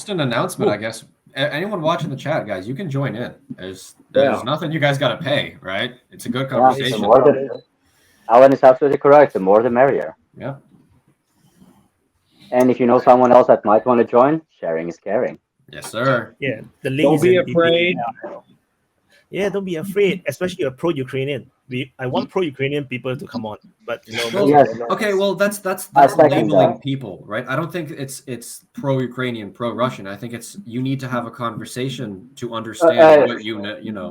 Just an announcement, I guess. Anyone watching the chat, guys, you can join in. There's nothing you guys got to pay, right? It's a good conversation. Alan is absolutely correct. The more the merrier. Yeah. And if you know someone else that might want to join, sharing is caring. Yes, sir. Yeah, the link Don't is be in the afraid. Yeah, don't be afraid, especially a pro-Ukrainian. I want pro-Ukrainian people to come on, but okay, well that's labeling people, right? I don't think it's pro-Ukrainian, pro-Russian. I think it's you need to have a conversation to understand what you know.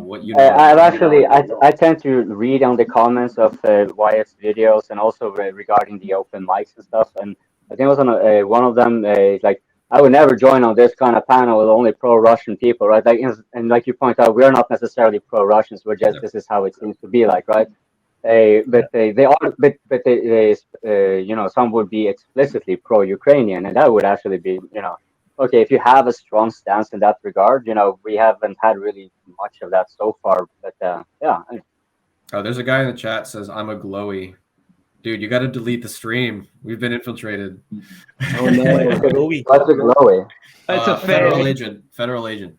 I tend to read on the comments of Wyatt's videos and also regarding the open mics and stuff. And I think it was on one of them like, I would never join on this kind of panel with only pro-Russian people, right? Like, and like you point out, we're not necessarily pro-Russians. We're just this is how it seems to be like, right? But some would be explicitly pro-Ukrainian, and that would actually be, okay. If you have a strong stance in that regard, we haven't had really much of that so far. But yeah. Oh, there's a guy in the chat says I'm a glowy. Dude, you got to delete the stream. We've been infiltrated. Oh no, glowy. What's a glowy? It's a federal agent. Federal agent.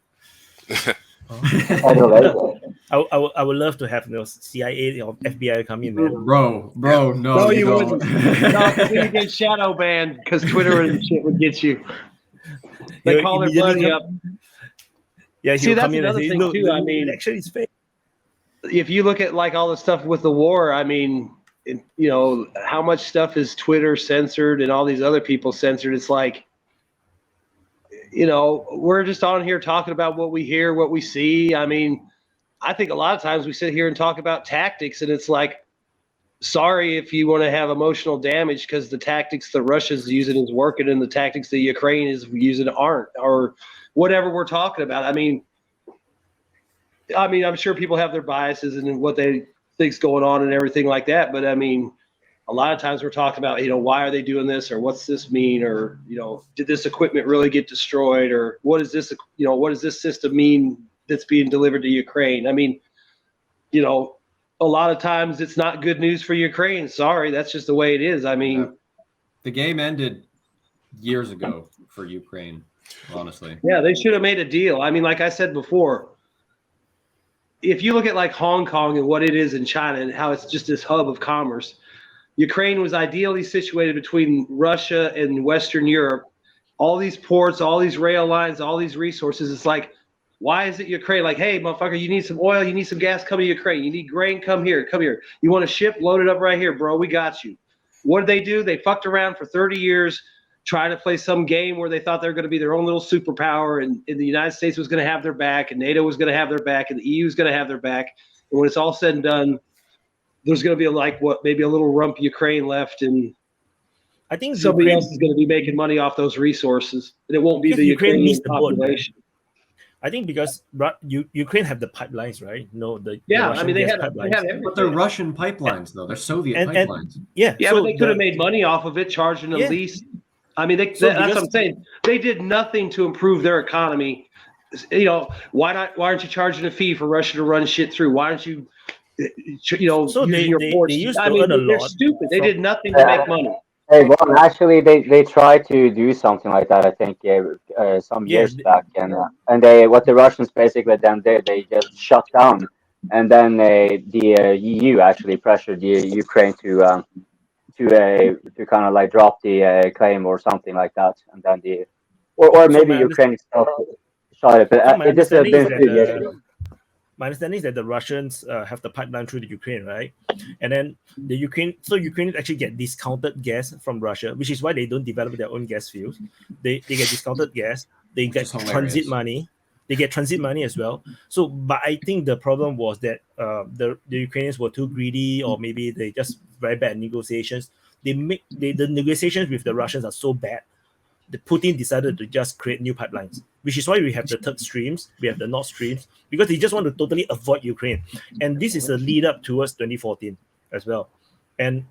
I would love to have CIA or FBI come in, man. Bro, no. No, you wouldn't. No, because you get shadow banned because Twitter and shit would get you. They call their buddy up. Yeah, see, that's another thing too. I mean, actually, it's fake. If you look at like all the stuff with the war, I mean, how much stuff is Twitter censored and all these other people censored? It's like, we're just on here talking about what we hear, what we see. I mean, I think a lot of times we sit here and talk about tactics, and it's like, sorry if you want to have emotional damage because the tactics the Russia's using is working and the tactics the Ukraine is using aren't, or whatever we're talking about. I mean, I'm sure people have their biases and what they think's going on and everything like that. But I mean, a lot of times we're talking about, why are they doing this, or what's this mean, or, did this equipment really get destroyed, or what is this, what does this system mean that's being delivered to Ukraine? I mean, a lot of times it's not good news for Ukraine. Sorry, that's just the way it is. I mean, the game ended years ago for Ukraine, honestly. Yeah, they should have made a deal. I mean, like I said before, if you look at like Hong Kong and what it is in China and how it's just this hub of commerce, Ukraine was ideally situated between Russia and Western Europe. All these ports, all these rail lines, all these resources. It's like, why is it Ukraine? Like, hey, motherfucker, you need some oil, you need some gas, come to Ukraine. You need grain, come here, come here. You want a ship, load it up right here, bro. We got you. What did they do? They fucked around for 30 years trying to play some game where they thought they were going to be their own little superpower, and the United States was going to have their back, and NATO was going to have their back, and the EU was going to have their back. And when it's all said and done, there's going to be maybe a little rump Ukraine left, and I think somebody else is going to be making money off those resources, and it won't be the Ukrainian population. I think because Ukraine have the pipelines, right? No, they have everything. But they're Russian pipelines, though. They're Soviet pipelines. Yeah, but they could have made money off of it, charging a lease. I mean, that's what I'm saying. They did nothing to improve their economy. Why not? Why aren't you charging a fee for Russia to run shit through? Why aren't you, using your ports? They're stupid. They did nothing to make money. Hey, well, actually, they tried to do something like that. I think some years back, and what the Russians basically then did, they just shut down, and then the EU actually pressured the Ukraine to kind of like drop the claim or something like that, and then or maybe Ukraine itself shot it. But it just been 2 years ago. My understanding is that the Russians have the pipeline through the Ukraine, right? And then Ukraine actually get discounted gas from Russia, which is why they don't develop their own gas fields. They get discounted gas. They get transit money. They get transit money as well. So, but I think the problem was that the Ukrainians were too greedy, or maybe they just very bad negotiations. The negotiations with the Russians are so bad. The Putin decided to just create new pipelines, which is why we have the third streams, we have the Nord Streams, because they just want to totally avoid Ukraine. And this is a lead up towards 2014 as well. And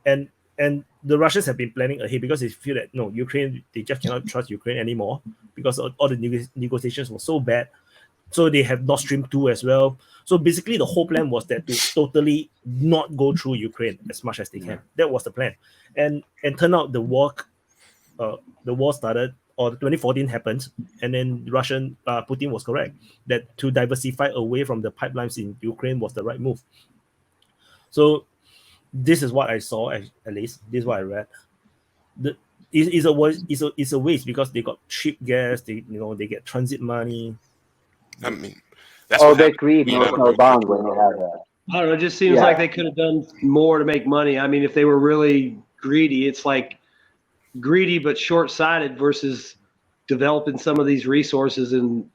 the Russians have been planning ahead because they feel that Ukraine, they just cannot trust Ukraine anymore because all the negotiations were so bad. So they have Nord Stream 2 as well. So basically the whole plan was that to totally not go through Ukraine as much as they can. That was the plan. And turned out the war started or 2014 happened, and then Russian Putin was correct that to diversify away from the pipelines in Ukraine was the right move. So this is what I saw, at least this is what I read. It's a waste because they got cheap gas. They get transit money. I mean, that's they greed knows no bound when they have that. I don't know. It just seems like they could have done more to make money. I mean, if they were really greedy, it's like greedy but short-sighted versus developing some of these resources and